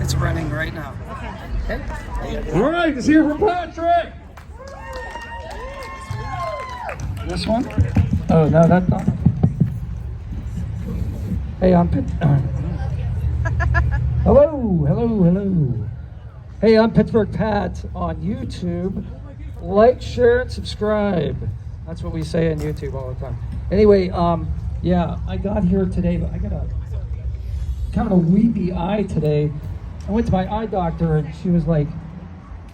It's running right now. Okay. All right, let's hear from Patrick. This one? Oh, no, that's not. Hey, I'm hello. Hey, I'm Pittsburgh Pat on YouTube. Like, share, and subscribe. That's what we say on YouTube all the time. Anyway, yeah, I got here today, but I got a kind of a weepy eye today. I went to my eye doctor and she was like,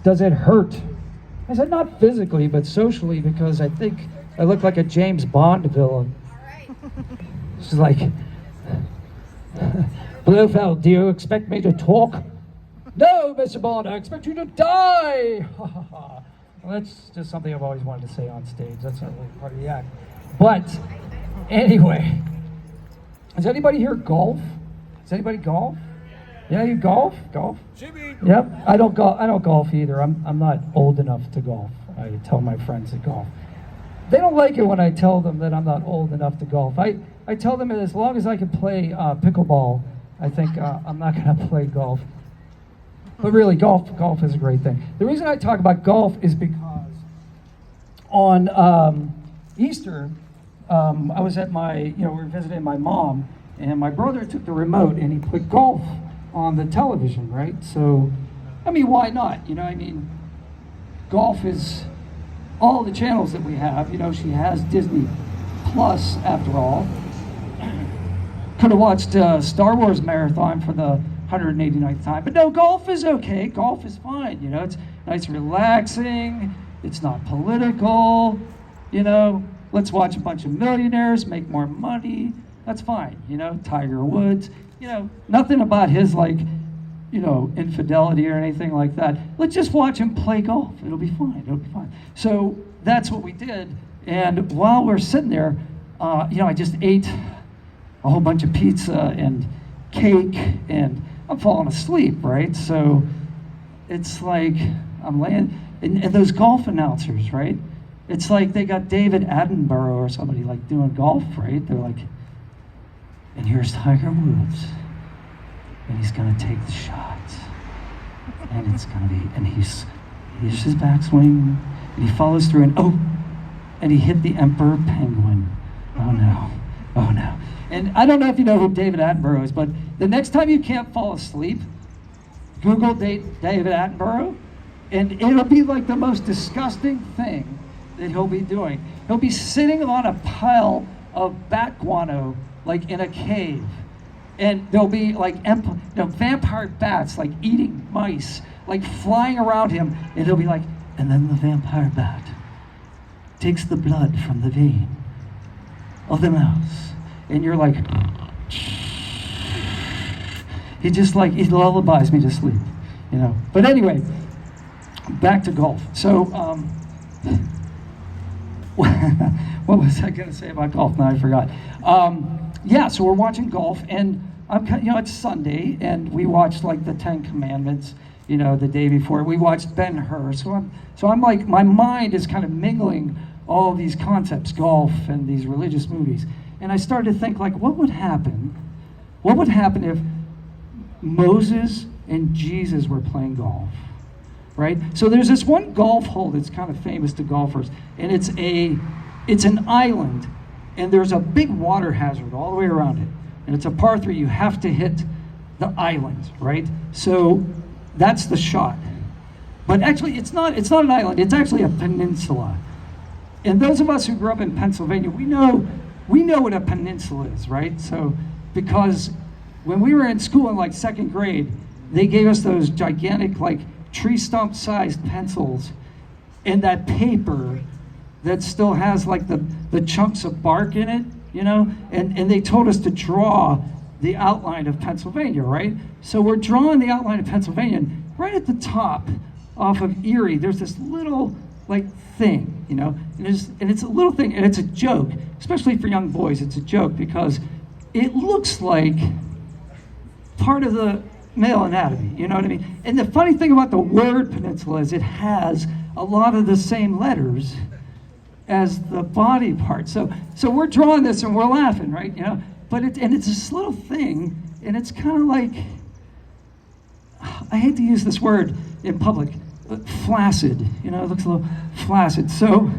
does it hurt? I said, not physically, but socially, because I think I look like a James Bond villain. She's like, Blofeld, do you expect me to talk? No, Mr. Bond, I expect you to die. Well, that's just something I've always wanted to say on stage. That's not really part of the act. But anyway, does anybody here golf? Does anybody golf? Yeah, you golf? Golf? Jimmy. Yep. I don't golf either. I'm not old enough to golf. I tell my friends to golf. They don't like it when I tell them that I'm not old enough to golf. I tell them that as long as I can play pickleball, I think I'm not going to play golf. But really, golf is a great thing. The reason I talk about golf is because on Easter, I was at we were visiting my mom, and my brother took the remote and he put golf on the television, right? So, I mean, why not? Golf is all the channels that we have. She has Disney Plus after all. Could have watched Star Wars marathon for the 189th time, but no, golf is okay. Golf is fine. It's nice, relaxing. It's not political. Let's watch a bunch of millionaires make more money. That's fine. Tiger Woods. Nothing about his infidelity or anything like that. Let's just watch him play golf. It'll be fine. So that's what we did. And while we're sitting there, I just ate a whole bunch of pizza and cake, and I'm falling asleep, right? So it's like I'm laying, and those golf announcers, right? It's like they got David Attenborough or somebody doing golf, right? They're like, and here's Tiger Woods, and he's gonna take the shot, and it's gonna be, and he's his backswing, and he follows through, and he hit the Emperor Penguin. Oh no. And I don't know if you know who David Attenborough is, but the next time you can't fall asleep, Google David Attenborough, and it'll be like the most disgusting thing that he'll be doing. He'll be sitting on a pile of bat guano, in a cave, and there'll be vampire bats eating mice, flying around him, and he'll be like, and then the vampire bat takes the blood from the vein of the mouse. And you're like, he lullabies me to sleep, But anyway, back to golf. So, what was I going to say about golf? Now I forgot. So we're watching golf, and it's Sunday, and we watched the 10 Commandments, the day before. We watched Ben-Hur. So I'm my mind is kind of mingling all these concepts, golf and these religious movies. And I started to think, what would happen? What would happen if Moses and Jesus were playing golf, right? So there's this one golf hole that's kind of famous to golfers, and it's an island, and there's a big water hazard all the way around it, and it's a par 3. You have to hit the island, right? So that's the shot. But actually, it's not an island. It's actually a peninsula. And those of us who grew up in Pennsylvania, we know what a peninsula is, right? So, because when we were in school in second grade, they gave us those gigantic tree stump sized pencils and that paper that still has the chunks of bark in it, and they told us to draw the outline of Pennsylvania, right? So we're drawing the outline of Pennsylvania, and right at the top off of Erie, there's this little thing, and it's a little thing, and it's a joke, especially for young boys. It's a joke because it looks like part of the male anatomy, you know what I mean? And the funny thing about the word peninsula is it has a lot of the same letters as the body part. So we're drawing this and we're laughing, right? But it's this little thing, and it's kind of I hate to use this word in public, but flaccid, it looks a little flaccid. So,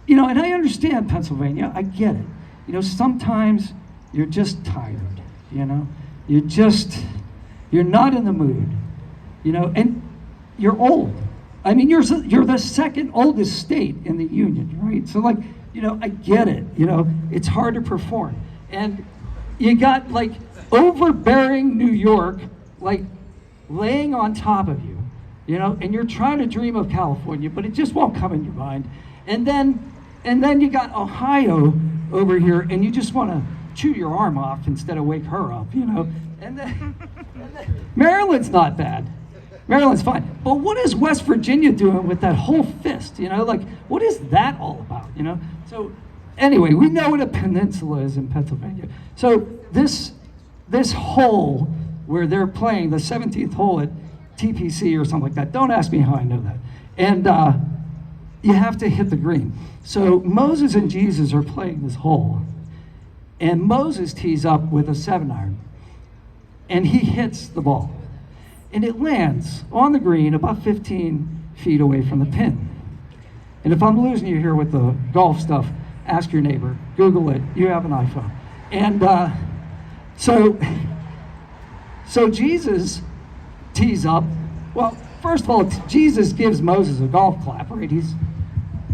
and I understand Pennsylvania, I get it. Sometimes you're just tired, you're not in the mood, and you're old. I mean, you're the second oldest state in the union, right? So I get it, it's hard to perform. And you got overbearing New York, laying on top of you, and you're trying to dream of California, but it just won't come in your mind. And then you got Ohio over here, and you just want to chew your arm off instead of wake her up, And then Maryland's not bad. Maryland's fine. But what is West Virginia doing with that whole fist? What is that all about? So anyway, we know what a peninsula is in Pennsylvania. So this hole where they're playing, the 17th hole at TPC or something like that, don't ask me how I know that. And you have to hit the green. So Moses and Jesus are playing this hole. And Moses tees up with a 7-iron. And he hits the ball. And it lands on the green about 15 feet away from the pin. And if I'm losing you here with the golf stuff, ask your neighbor, Google it, you have an iPhone. And so Jesus tees up. Well, first of all, Jesus gives Moses a golf clap, right? He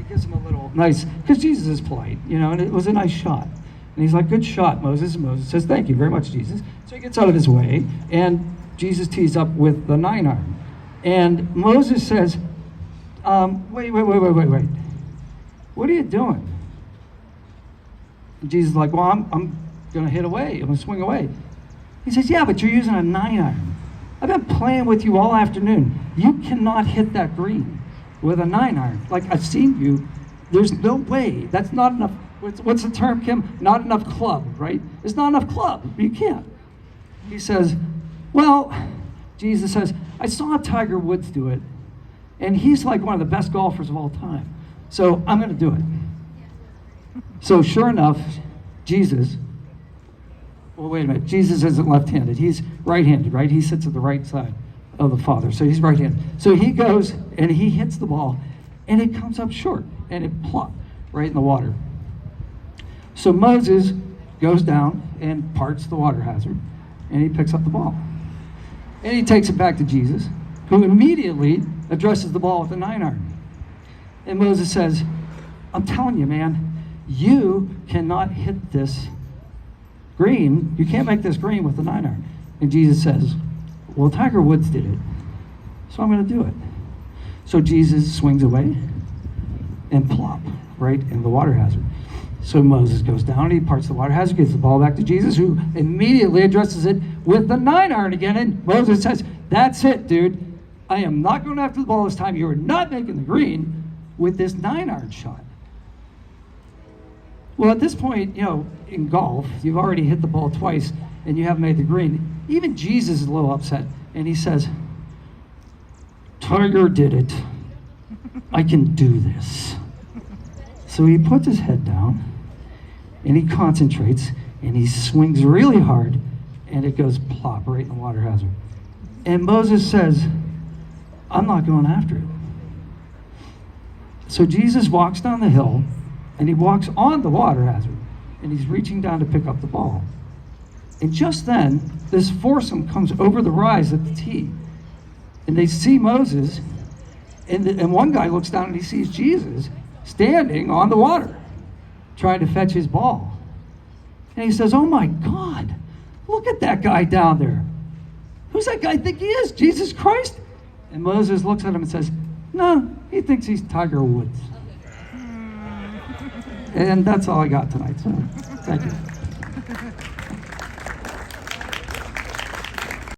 gives him a little nice, because Jesus is polite, and it was a nice shot. And he's like, good shot, Moses. And Moses says, thank you very much, Jesus. So he gets out of his way, and Jesus tees up with the 9-iron. And Moses says, wait. What are you doing? And Jesus is like, well, I'm going to hit away. I'm going to swing away. He says, yeah, but you're using a 9-iron. I've been playing with you all afternoon. You cannot hit that green with a 9-iron. I've seen you. There's no way. That's not enough. What's the term, Kim? Not enough club, right? It's not enough club. You can't. He says, well, Jesus says, I saw Tiger Woods do it, and he's one of the best golfers of all time. So I'm going to do it. So sure enough, Jesus, well, wait a minute. Jesus isn't left-handed. He's right-handed, right? He sits at the right side of the Father. So he's right-handed. So he goes, and he hits the ball, and it comes up short, and it plops right in the water. So Moses goes down and parts the water hazard, and he picks up the ball. And he takes it back to Jesus, who immediately addresses the ball with a 9-iron. And Moses says, I'm telling you, man, you cannot hit this green. You can't make this green with a 9-iron. And Jesus says, well, Tiger Woods did it, so I'm going to do it. So Jesus swings away and plop right in the water hazard. So Moses goes down, he parts the water hazard, gets the ball back to Jesus, who immediately addresses it with the 9-iron again. And Moses says, that's it, dude. I am not going after the ball this time. You are not making the green with this 9-iron shot. Well, at this point, in golf, you've already hit the ball twice and you haven't made the green. Even Jesus is a little upset, and he says, Tiger did it. I can do this. So he puts his head down, and he concentrates, and he swings really hard, and it goes plop right in the water hazard. And Moses says, I'm not going after it. So Jesus walks down the hill, and he walks on the water hazard, and he's reaching down to pick up the ball. And just then, this foursome comes over the rise at the tee, and they see Moses, and one guy looks down and he sees Jesus standing on the water, trying to fetch his ball. And he says, oh my God, look at that guy down there. Who's that guy think he is? Jesus Christ? And Moses looks at him and says, no, he thinks he's Tiger Woods. And that's all I got tonight, so thank you.